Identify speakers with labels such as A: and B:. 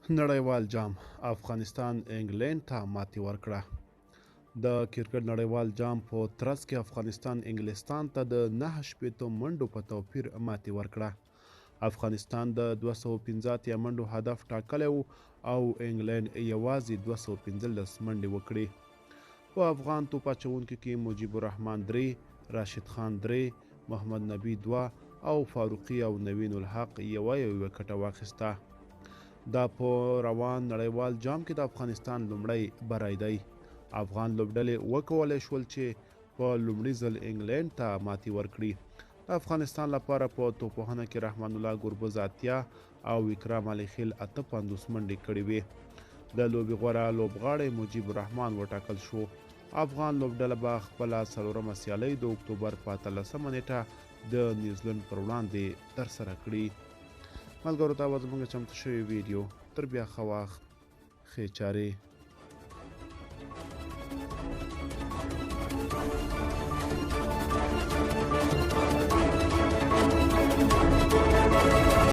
A: نړیوال جام افغانستان انګلینډ ته ماتې ورکړه. د کرکټ نړیوال جام په ترڅ کې افغانستان انګلستان ته د 9 منډو په توپیر ماتې ورکړه. افغانستان د 215 منډو هدف ټاکلی و او انګلینډ یوازې 215 منډې وکړې. په افغان توپ اچوونکو کې مجيب الرحمن 3، راشد خان 3، محمد نبي 2 او فاروقي او نوین الحق یوه وکټه واخیسته. دا په روان نړیوال جام کې د افغانستان لومړی بری دی. افغان لوبډلې وکولی شول چې په لومړي ځل انګلینډ ته ماتې ورکړي. د افغانستان لپاره په توپوهنه کې رحمان الله ګربز 80 او اکرام علي خیل 58 منډې کړې وې. د لوبې غوره لوبغاړی مجيب الرحمن وټاکل شو. افغان لوبډله به خپله څلورمه سیالۍ د اکتوبر په 18 نیټه د نیوزیلند پر وړاندې ترسره کړي. ملګرو ته به زموږ چمتو شوې ویډیو تر بیا ښه وخت ښې چارې